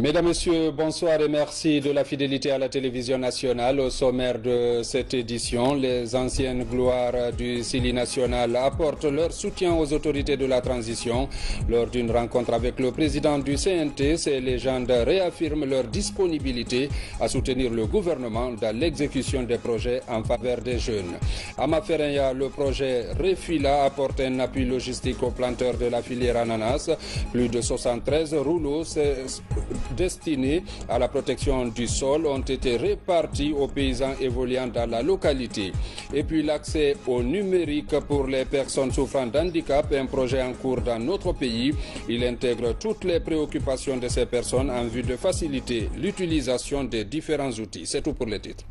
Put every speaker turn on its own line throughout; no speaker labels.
Mesdames, Messieurs, bonsoir et merci de la fidélité à la télévision nationale. Au sommaire de cette édition, les anciennes gloires du Sili national apportent leur soutien aux autorités de la transition. Lors d'une rencontre avec le président du CNT, ces légendes réaffirment leur disponibilité à soutenir le gouvernement dans l'exécution des projets en faveur des jeunes. À Mafereya, le projet Refila apporte un appui logistique aux planteurs de la filière ananas. Plus de 73 rouleaux destinés à la protection du sol ont été répartis aux paysans évoluant dans la localité. Et puis l'accès au numérique pour les personnes souffrant d'handicap est un projet en cours dans notre pays. Il intègre toutes les préoccupations de ces personnes en vue de faciliter l'utilisation des différents outils. C'est tout pour les titres.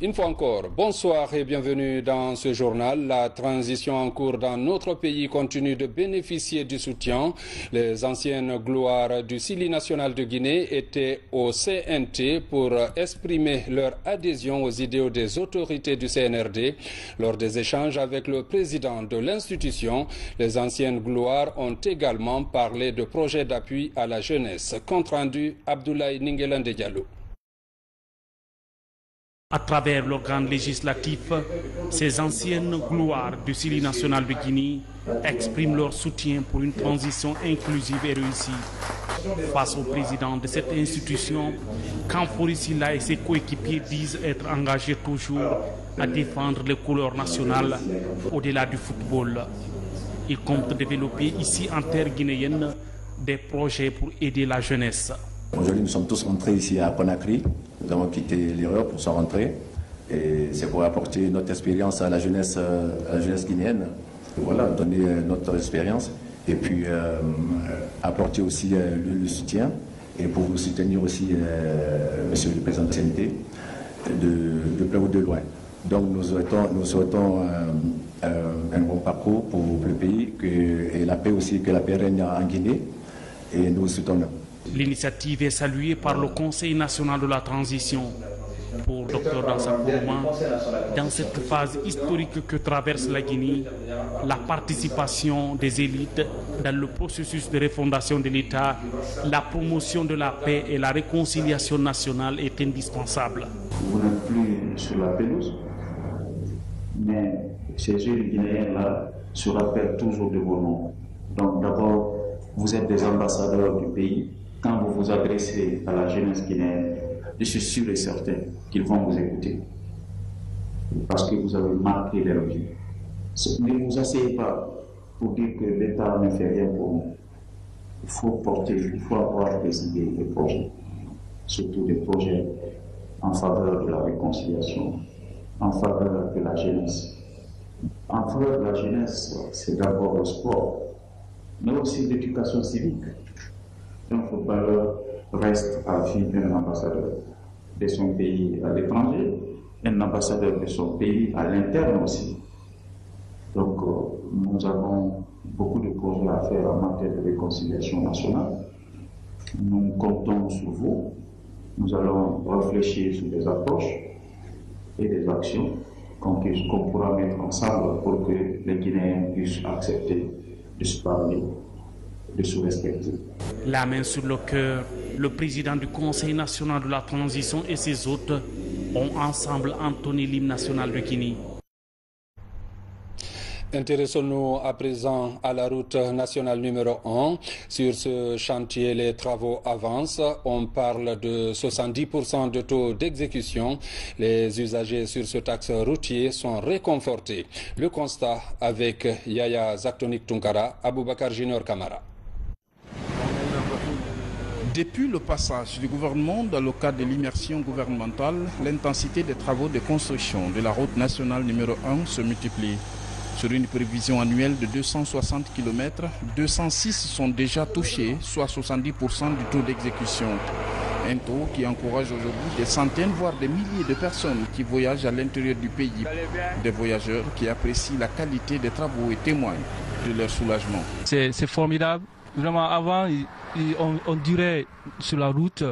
Une fois encore, bonsoir et bienvenue dans ce journal. La transition en cours dans notre pays continue de bénéficier du soutien. Les anciennes gloires du Sili national de Guinée étaient au CNT pour exprimer leur adhésion aux idéaux des autorités du CNRD. Lors des échanges avec le président de l'institution, les anciennes gloires ont également parlé de projets d'appui à la jeunesse. Compte rendu, Abdoulaye Ningelande Diallo.
À travers l'organe législatif, ces anciennes gloires du Sili national de Guinée expriment leur soutien pour une transition inclusive et réussie. Face au président de cette institution, Kamfouri Silla et ses coéquipiers disent être engagés toujours à défendre les couleurs nationales au-delà du football. Ils comptent développer ici en terre guinéenne des projets pour aider la jeunesse.
Aujourd'hui, nous sommes tous rentrés ici à Conakry. Nous avons quitté l'Europe pour s'en rentrer. Et c'est pour apporter notre expérience à la jeunesse guinéenne. Voilà, donner notre expérience. Et puis apporter aussi le soutien. Et pour vous soutenir aussi, monsieur le président de la CNT, de près ou de loin. Donc nous souhaitons un bon parcours pour le pays. Et la paix aussi, que la paix règne en Guinée. Et nous soutenons.
L'initiative est saluée par le Conseil national de la transition. Pour Dr Dansa Kourouma, dans cette phase historique que traverse la Guinée, la participation des élites dans le processus de refondation de l'État, la promotion de la paix et la réconciliation nationale est indispensable.
Vous n'êtes plus sur la pelouse, mais ces jeunes Guinéens-là se rappellent toujours de vos noms. Donc d'abord, vous êtes des ambassadeurs du pays. Quand vous vous adressez à la jeunesse guinéenne, je suis sûr et certain qu'ils vont vous écouter. Parce que vous avez marqué leur vie. Ne vous asseyez pas pour dire que l'État ne fait rien pour nous. Il faut porter, il faut avoir des idées, des projets. Surtout des projets en faveur de la réconciliation, en faveur de la jeunesse. En faveur de la jeunesse, c'est d'abord le sport, mais aussi l'éducation civique. Un footballeur reste à vie un ambassadeur de son pays à l'étranger, un ambassadeur de son pays à l'interne aussi. Donc nous avons beaucoup de projets à faire en matière de réconciliation nationale. Nous comptons sur vous. Nous allons réfléchir sur des approches et des actions qu'on pourra mettre ensemble pour que les Guinéens puissent accepter de se parler, de se respecter.
La main sur le cœur, le président du Conseil national de la transition et ses hôtes ont ensemble entonné l'hymne national de Guinée.
Intéressons-nous à présent à la route nationale numéro 1. Sur ce chantier, les travaux avancent. On parle de 70% de taux d'exécution. Les usagers sur cet axe routier sont réconfortés. Le constat avec Yaya Zaktonik Tunkara, Aboubakar Junior Kamara.
Depuis le passage du gouvernement dans le cadre de l'immersion gouvernementale, l'intensité des travaux de construction de la route nationale numéro 1 se multiplie. Sur une prévision annuelle de 260 km, 206 sont déjà touchés, soit 70% du taux d'exécution. Un taux qui encourage aujourd'hui des centaines, voire des milliers de personnes qui voyagent à l'intérieur du pays. Des voyageurs qui apprécient la qualité des travaux et témoignent de leur soulagement.
C'est formidable. Vraiment, avant, on dirait sur la route,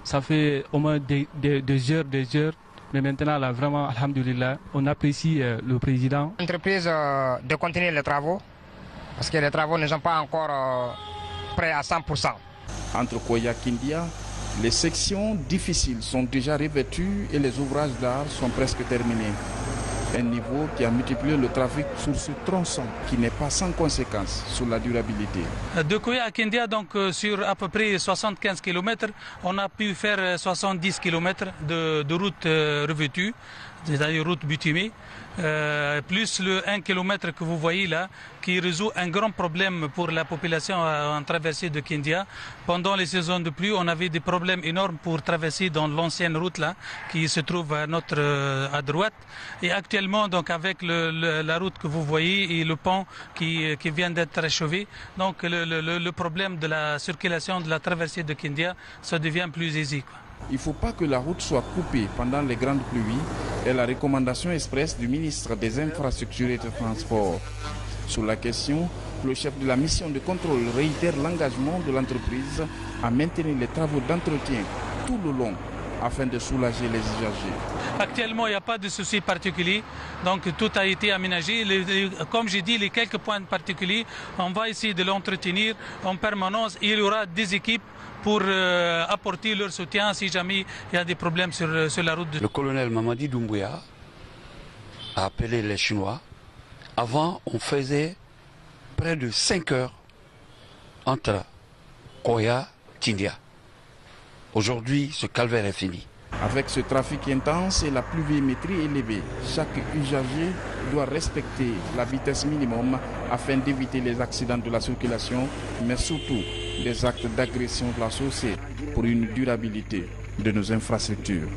ça fait au moins des heures. Mais maintenant, là, vraiment, alhamdoulilah, on apprécie le président.
L'entreprise de continuer les travaux, parce que les travaux ne sont pas encore prêts à 100%.
Entre Koya et Kindia, les sections difficiles sont déjà revêtues et les ouvrages d'art sont presque terminés. Un niveau qui a multiplié le trafic sur ce tronçon qui n'est pas sans conséquence sur la durabilité.
De Koya à Kindia, donc sur à peu près 75 km, on a pu faire 70 km de route revêtue, c'est-à-dire route bitumée, plus le 1 km que vous voyez là, qui résout un grand problème pour la population en traversée de Kindia. Pendant les saisons de pluie, on avait des problèmes énormes pour traverser dans l'ancienne route là, qui se trouve à droite. Et actuellement, donc avec la route que vous voyez et le pont qui vient d'être achevé, donc le problème de la circulation de la traversée de Kindia, ça devient plus aisé, quoi.
Il ne faut pas que la route soit coupée pendant les grandes pluies et la recommandation expresse du ministre des Infrastructures et des Transports. Sur la question, le chef de la mission de contrôle réitère l'engagement de l'entreprise à maintenir les travaux d'entretien tout le long afin de soulager les usagers.
Actuellement, il n'y a pas de souci particulier, donc tout a été aménagé. Comme j'ai dit, les quelques points particuliers, on va essayer de l'entretenir en permanence. Il y aura des équipes pour apporter leur soutien si jamais il y a des problèmes sur la route.
Le colonel Mamadi Doumbouya a appelé les Chinois. Avant, on faisait près de 5 heures entre Koya et Kindia. Aujourd'hui, ce calvaire est fini.
Avec ce trafic intense et la pluviométrie élevée, chaque usager doit respecter la vitesse minimum afin d'éviter les accidents de la circulation, mais surtout les actes d'agression de la chaussée pour une durabilité de nos infrastructures.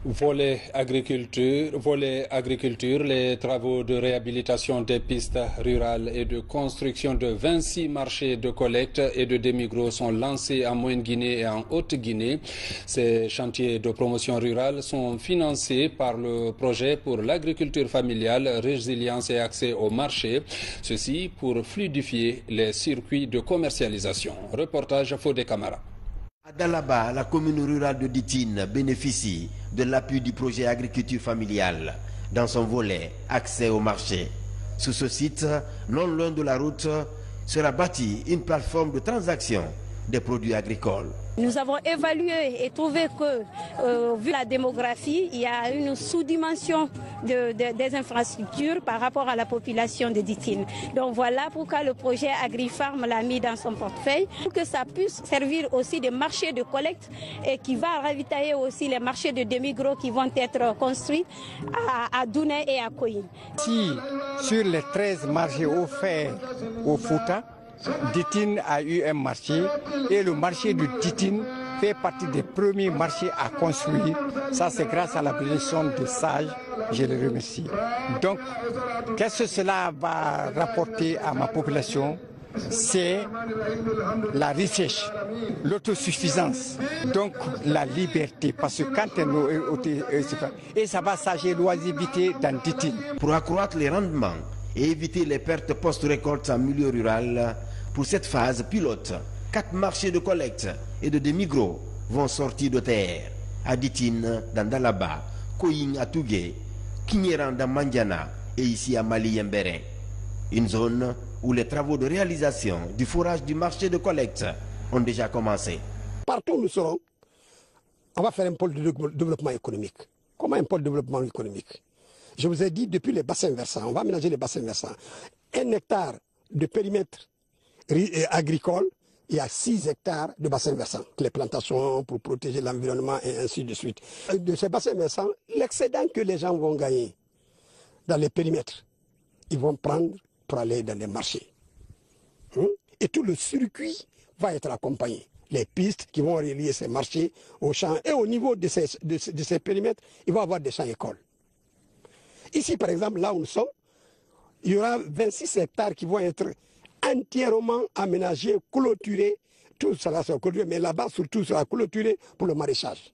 Volet agriculture, les travaux de réhabilitation des pistes rurales et de construction de 26 marchés de collecte et de démigros sont lancés en Moyenne-Guinée et en Haute-Guinée. Ces chantiers de promotion rurale sont financés par le projet pour l'agriculture familiale, résilience et accès au marché. Ceci pour fluidifier les circuits de commercialisation. Reportage Fodé Camara.
À Dalaba, la commune rurale de Ditine bénéficie de l'appui du projet agriculture familiale dans son volet accès au marché. Sur ce site, non loin de la route, sera bâtie une plateforme de transaction des produits agricoles.
Nous avons évalué et trouvé que, vu la démographie, il y a une sous-dimension des infrastructures par rapport à la population de Ditine. Donc voilà pourquoi le projet AgriFarm l'a mis dans son portefeuille, pour que ça puisse servir aussi de marché de collecte et qui va ravitailler aussi les marchés de demi-gros qui vont être construits à Douné et à Koyin.
Si sur les 13 marchés offerts au Fouta, Ditine a eu un marché et le marché de Ditine fait partie des premiers marchés à construire. Ça, c'est grâce à la bénédiction de Sage. Je le remercie. Donc, qu'est-ce que cela va rapporter à ma population? C'est la richesse, l'autosuffisance, donc la liberté. Parce que quand et ça va s'agir l'oisiveté dans Ditine.
Pour accroître les rendements et éviter les pertes post-récolte en milieu rural, pour cette phase pilote, 4 marchés de collecte et de demi-gros vont sortir de terre. À Ditine, dans Dalaba, Koyin à Tougué, Kinyeran dans Mandiana et ici à Mali-Yembérin. Une zone où les travaux de réalisation du forage du marché de collecte ont déjà commencé.
Partout où nous serons, on va faire un pôle de développement économique. Comment un pôle de développement économique? Je vous ai dit depuis les bassins versants, on va aménager les bassins versants. 1 hectare de périmètre agricole, il y a 6 hectares de bassins versants. Les plantations pour protéger l'environnement et ainsi de suite. De ces bassins versants, l'excédent que les gens vont gagner dans les périmètres, ils vont prendre pour aller dans les marchés. Et tout le circuit va être accompagné. Les pistes qui vont relier ces marchés aux champs. Et au niveau de ces périmètres, il va y avoir des champs écoles. Ici, par exemple, là où nous sommes, il y aura 26 hectares qui vont être entièrement aménagés, clôturés. Tout sera clôturé, mais là-bas, surtout, sera clôturé pour le maraîchage.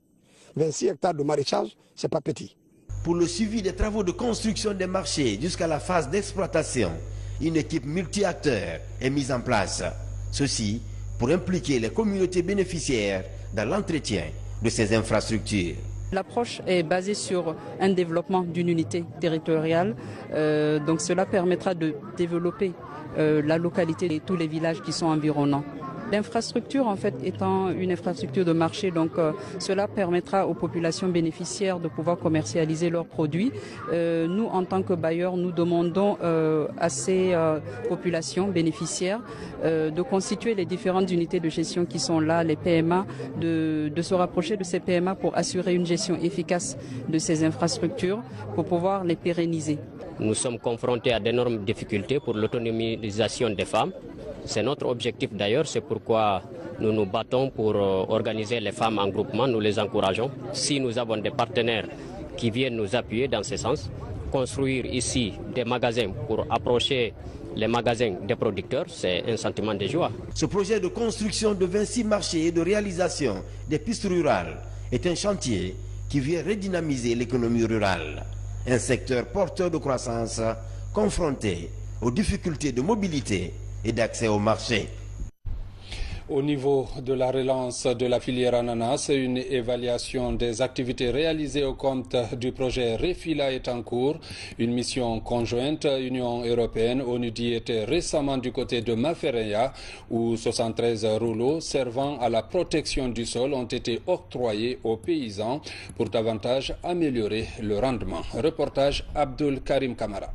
26 hectares de maraîchage, ce n'est pas petit.
Pour le suivi des travaux de construction des marchés jusqu'à la phase d'exploitation, une équipe multi-acteurs est mise en place. Ceci pour impliquer les communautés bénéficiaires dans l'entretien de ces infrastructures.
L'approche est basée sur un développement d'une unité territoriale, donc cela permettra de développer la localité et tous les villages qui sont environnants. L'infrastructure en fait étant une infrastructure de marché, donc cela permettra aux populations bénéficiaires de pouvoir commercialiser leurs produits. Nous en tant que bailleurs, nous demandons à ces populations bénéficiaires de constituer les différentes unités de gestion qui sont là, les PMA, de se rapprocher de ces PMA pour assurer une gestion efficace de ces infrastructures, pour pouvoir les pérenniser.
Nous sommes confrontés à d'énormes difficultés pour l'autonomisation des femmes. C'est notre objectif d'ailleurs, c'est pourquoi nous nous battons pour organiser les femmes en groupement, nous les encourageons. Si nous avons des partenaires qui viennent nous appuyer dans ce sens, construire ici des magasins pour approcher les magasins des producteurs, c'est un sentiment de joie.
Ce projet de construction de 26 marchés et de réalisation des pistes rurales est un chantier qui vient redynamiser l'économie rurale, un secteur porteur de croissance confronté aux difficultés de mobilité et d'accès au marché.
Au niveau de la relance de la filière ananas, une évaluation des activités réalisées au compte du projet Refila est en cours. Une mission conjointe Union européenne ONUDI était récemment du côté de Mafereya, où 73 rouleaux servant à la protection du sol ont été octroyés aux paysans pour davantage améliorer le rendement. Reportage Abdul Karim Kamara.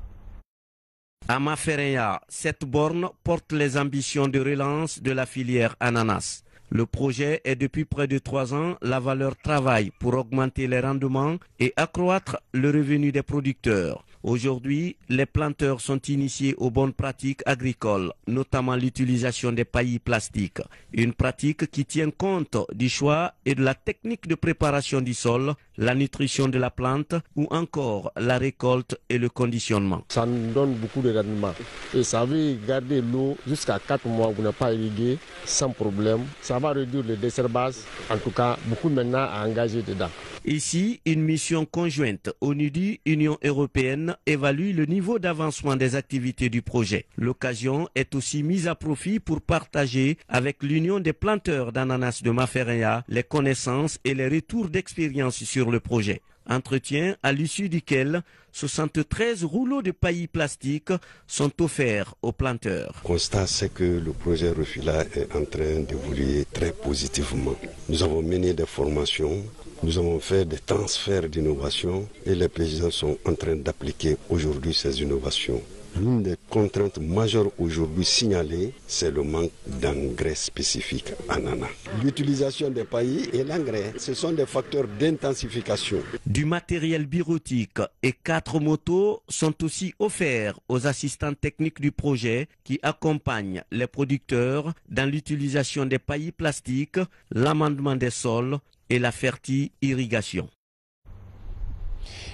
À Mafereya, cette borne porte les ambitions de relance de la filière ananas. Le projet est depuis près de 3 ans la valeur travail pour augmenter les rendements et accroître le revenu des producteurs. Aujourd'hui, les planteurs sont initiés aux bonnes pratiques agricoles, notamment l'utilisation des paillis plastiques. Une pratique qui tient compte du choix et de la technique de préparation du sol, la nutrition de la plante ou encore la récolte et le conditionnement.
Ça nous donne beaucoup de rendement. Et ça veut garder l'eau jusqu'à 4 mois, vous n'avez pas irrigué sans problème. Ça va réduire le désherbage. En tout cas, beaucoup maintenant à engager dedans.
Ici, une mission conjointe ONUDI, Union européenne, évalue le niveau d'avancement des activités du projet. L'occasion est aussi mise à profit pour partager avec l'Union des planteurs d'ananas de Mafereya les connaissances et les retours d'expérience sur le projet. Entretien à l'issue duquel 73 rouleaux de paillis plastiques sont offerts aux planteurs.
Le constat, c'est que le projet Refila est en train d'évoluer très positivement. Nous avons mené des formations, nous avons fait des transferts d'innovation et les paysans sont en train d'appliquer aujourd'hui ces innovations. L'une des contraintes majeures aujourd'hui signalées, c'est le manque d'engrais spécifiques ananas. L'utilisation des paillis et l'engrais, ce sont des facteurs d'intensification.
Du matériel bureautique et 4 motos sont aussi offerts aux assistants techniques du projet qui accompagnent les producteurs dans l'utilisation des paillis plastiques, l'amendement des sols et la ferti-irrigation.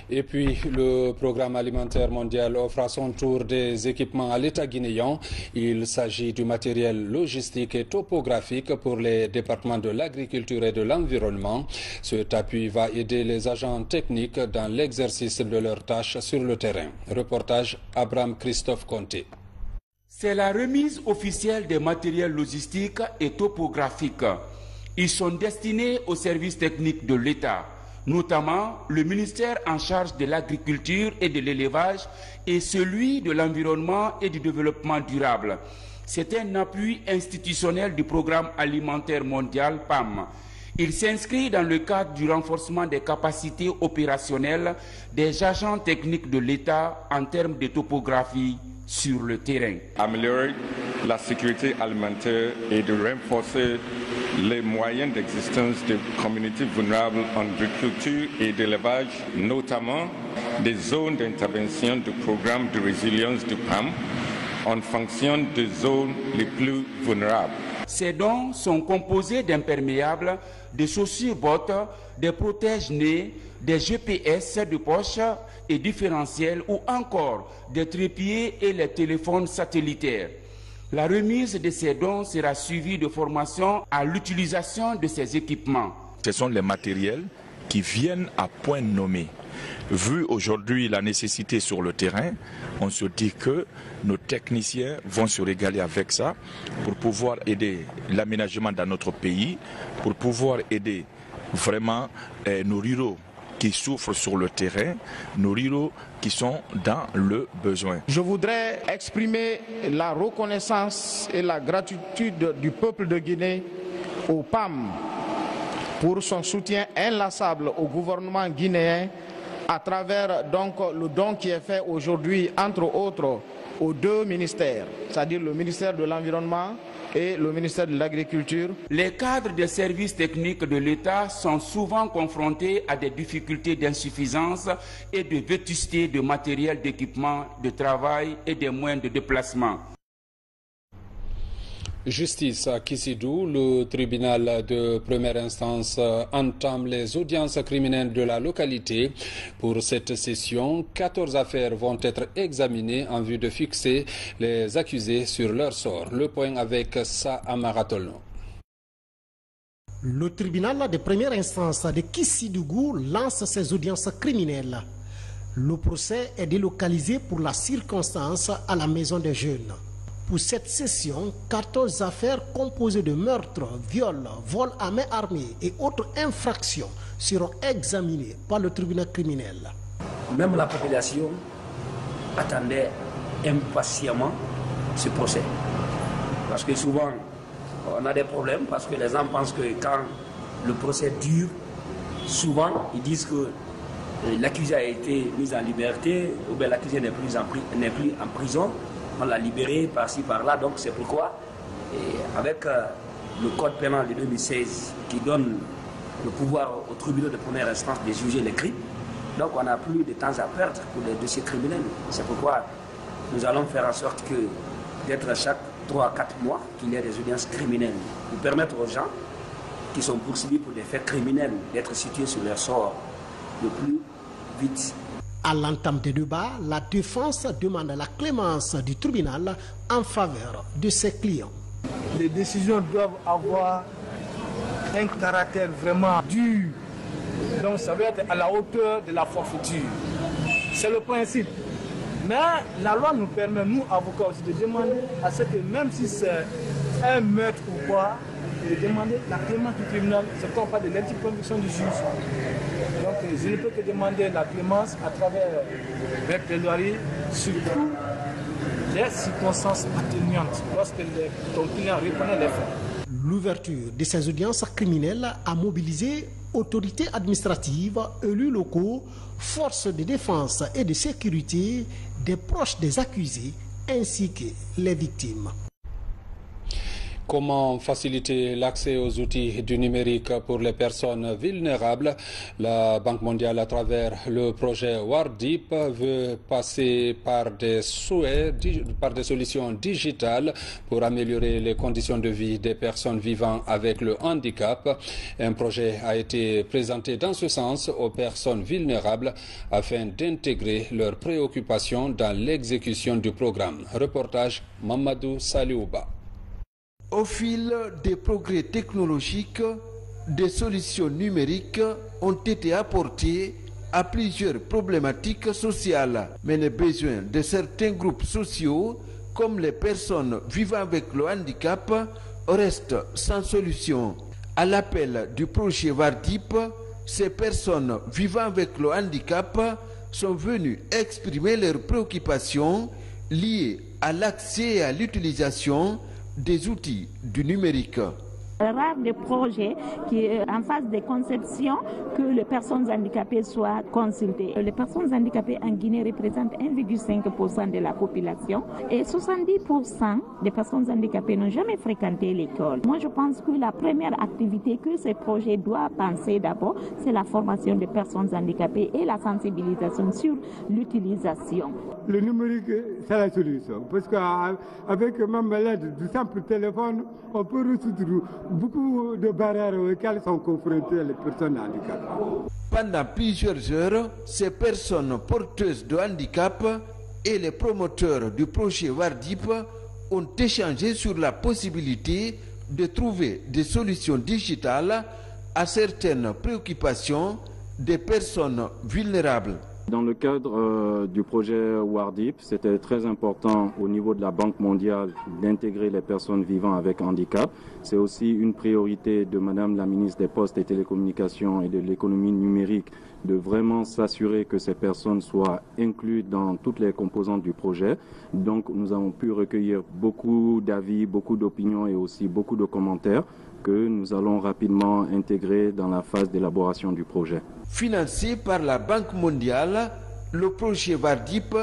Et puis, le programme alimentaire mondial offre à son tour des équipements à l'État guinéen. Il s'agit du matériel logistique et topographique pour les départements de l'agriculture et de l'environnement. Cet appui va aider les agents techniques dans l'exercice de leurs tâches sur le terrain. Reportage Abraham Christophe Conté.
C'est la remise officielle des matériels logistiques et topographiques. Ils sont destinés aux services techniques de l'État, notamment le ministère en charge de l'agriculture et de l'élevage et celui de l'environnement et du développement durable. C'est un appui institutionnel du programme alimentaire mondial PAM. Il s'inscrit dans le cadre du renforcement des capacités opérationnelles des agents techniques de l'État en termes de topographie sur le terrain.
Améliorer la sécurité alimentaire et de renforcer les moyens d'existence des communautés vulnérables en agriculture et d'élevage, notamment des zones d'intervention du programme de résilience du PAM en fonction des zones les plus vulnérables.
Ces dons sont composés d'imperméables, de chaussures-bottes, des protège-nez, des GPS de poche et différentiels ou encore des trépieds et les téléphones satellitaires. La remise de ces dons sera suivie de formation à l'utilisation de ces équipements.
Ce sont les matériels qui viennent à point nommé. Vu aujourd'hui la nécessité sur le terrain, on se dit que nos techniciens vont se régaler avec ça pour pouvoir aider l'aménagement dans notre pays, pour pouvoir aider vraiment nos ruraux qui souffrent sur le terrain, nos ruraux qui sont dans le besoin.
Je voudrais exprimer la reconnaissance et la gratitude du peuple de Guinée au PAM pour son soutien inlassable au gouvernement guinéen à travers donc le don qui est fait aujourd'hui, entre autres, aux deux ministères, c'est-à-dire le ministère de l'Environnement et le ministère de l'Agriculture.
Les cadres des services techniques de l'État sont souvent confrontés à des difficultés d'insuffisance et de vétusté de matériel d'équipement de travail et des moyens de déplacement.
Justice à Kissidou, le tribunal de première instance entame les audiences criminelles de la localité. Pour cette session, 14 affaires vont être examinées en vue de fixer les accusés sur leur sort. Le point avec Sa Amaratolno.
Le tribunal de première instance de Kissidou lance ses audiences criminelles. Le procès est délocalisé pour la circonstance à la maison des jeunes. Pour cette session, 14 affaires composées de meurtres, viols, vols à main armée et autres infractions seront examinées par le tribunal criminel.
Même la population attendait impatiemment ce procès. Parce que souvent, on a des problèmes, parce que les gens pensent que quand le procès dure, souvent, ils disent que l'accusé a été mis en liberté, ou bien l'accusé n'est plus en prison. On l'a libéré par-ci, par-là, donc c'est pourquoi, avec le code pénal de 2016 qui donne le pouvoir au tribunal de première instance de juger les crimes, donc on n'a plus de temps à perdre pour les dossiers criminels. C'est pourquoi nous allons faire en sorte que, d'être chaque 3 à 4 mois, qu'il y ait des audiences criminelles, pour permettre aux gens qui sont poursuivis pour des faits criminels d'être situés sur leur sort le plus vite.
À l'entame des débats, la défense demande la clémence du tribunal en faveur de ses clients.
Les décisions doivent avoir un caractère vraiment dur. Donc ça va être à la hauteur de la forfaiture. C'est le principe. Mais la loi nous permet, nous avocats aussi, de demander à ce que même si c'est un meurtre ou quoi, de demander la clémence du tribunal, c'est qu'on parle de l'interconviction du juge. Donc je ne peux que demander la clémence à travers les plaidoiries, surtout les circonstances atténuantes, lorsque ton client reconnaît les faits.
L'ouverture de ces audiences criminelles a mobilisé autorités administratives, élus locaux, forces de défense et de sécurité, des proches des accusés ainsi que les victimes.
Comment faciliter l'accès aux outils du numérique pour les personnes vulnérables? La Banque mondiale, à travers le projet WARDIP, veut passer par des solutions digitales pour améliorer les conditions de vie des personnes vivant avec le handicap. Un projet a été présenté dans ce sens aux personnes vulnérables afin d'intégrer leurs préoccupations dans l'exécution du programme. Reportage Mamadou Saliouba.
Au fil des progrès technologiques, des solutions numériques ont été apportées à plusieurs problématiques sociales. Mais les besoins de certains groupes sociaux, comme les personnes vivant avec le handicap, restent sans solution. À l'appel du projet WARDIP, ces personnes vivant avec le handicap sont venues exprimer leurs préoccupations liées à l'accès et à l'utilisation des outils du numérique.
Rare des projets qui est en phase de conception que les personnes handicapées soient consultées. Les personnes handicapées en Guinée représentent 1,5% de la population et 70% des personnes handicapées n'ont jamais fréquenté l'école. Moi, je pense que la première activité que ces projets doivent penser d'abord, c'est la formation des personnes handicapées et la sensibilisation sur l'utilisation.
Le numérique, c'est la solution, parce qu'avec même l'aide du simple téléphone, on peut résoudre beaucoup de barrières auxquelles sont confrontées les personnes handicapées.
Pendant plusieurs heures, ces personnes porteuses de handicap et les promoteurs du projet WARDIP ont échangé sur la possibilité de trouver des solutions digitales à certaines préoccupations des personnes vulnérables.
Dans le cadre du projet WARDIP, c'était très important au niveau de la Banque mondiale d'intégrer les personnes vivant avec handicap. C'est aussi une priorité de Madame la ministre des Postes et Télécommunications et de l'économie numérique de vraiment s'assurer que ces personnes soient incluses dans toutes les composantes du projet. Donc nous avons pu recueillir beaucoup d'avis, beaucoup d'opinions et aussi beaucoup de commentaires que nous allons rapidement intégrer dans la phase d'élaboration du projet.
Financé par la Banque mondiale, le projet WARDIP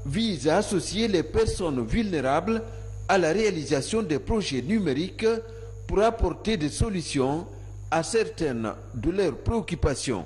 vise à associer les personnes vulnérables à la réalisation des projets numériques pour apporter des solutions à certaines de leurs préoccupations.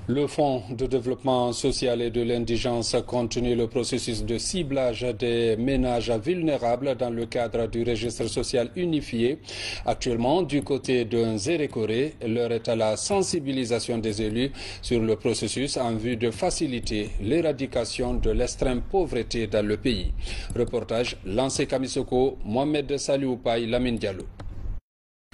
Le Fonds de développement social et de l'indigence continue le processus de ciblage des ménages vulnérables dans le cadre du registre social unifié. Actuellement, du côté d'un Zérékoré, l'heure est à la sensibilisation des élus sur le processus en vue de faciliter l'éradication de l'extrême pauvreté dans le pays. Reportage Lancé Kamisoko, Mohamed Salioupaï, Lamine Diallo.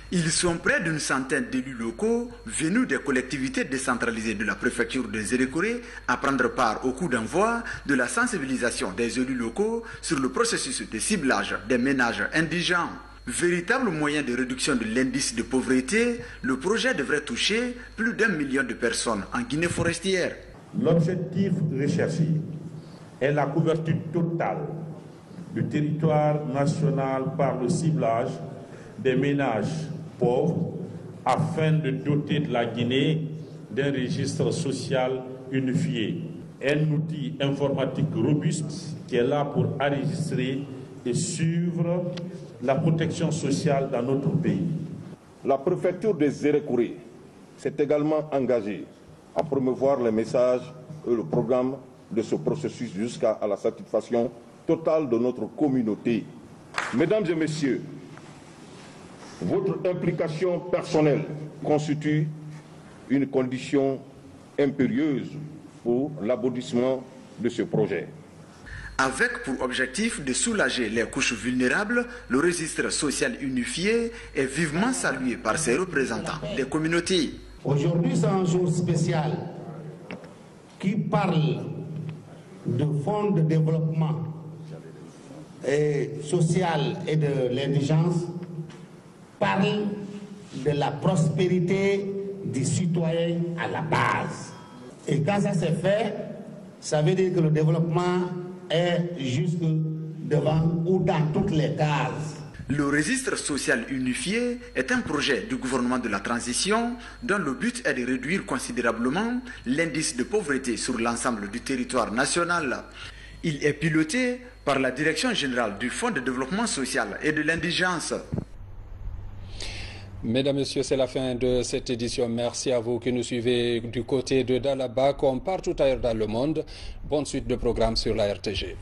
Ils sont près d'une centaine d'élus locaux venus des collectivités décentralisées de la préfecture de Zérékoré à prendre part au coup d'envoi de la sensibilisation des élus locaux sur le processus de ciblage des ménages indigents. Véritable moyen de réduction de l'indice de pauvreté, le projet devrait toucher plus d'1 million de personnes en Guinée forestière.
L'objectif recherché est la couverture totale du territoire national par le ciblage des ménages pauvres afin de doter de la Guinée d'un registre social unifié. Un outil informatique robuste qui est là pour enregistrer et suivre la protection sociale dans notre pays.
La préfecture de Zérékoré s'est également engagée à promouvoir les messages et le programme de ce processus jusqu'à la satisfaction totale de notre communauté. Mesdames et messieurs, votre implication personnelle constitue une condition impérieuse pour l'aboutissement de ce projet.
Avec pour objectif de soulager les couches vulnérables, le registre social unifié est vivement salué par ses représentants des communautés.
Aujourd'hui, c'est un jour spécial qui parle de fonds de développement social et de l'indigence, parle de la prospérité du citoyen à la base. Et quand ça s'est fait, ça veut dire que le développement est jusque devant ou dans toutes les cases.
Le registre social unifié est un projet du gouvernement de la transition dont le but est de réduire considérablement l'indice de pauvreté sur l'ensemble du territoire national. Il est piloté par la Direction générale du Fonds de développement social et de l'indigence.
Mesdames, Messieurs, c'est la fin de cette édition. Merci à vous qui nous suivez du côté de Dalaba comme partout ailleurs dans le monde. Bonne suite de programmes sur la RTG.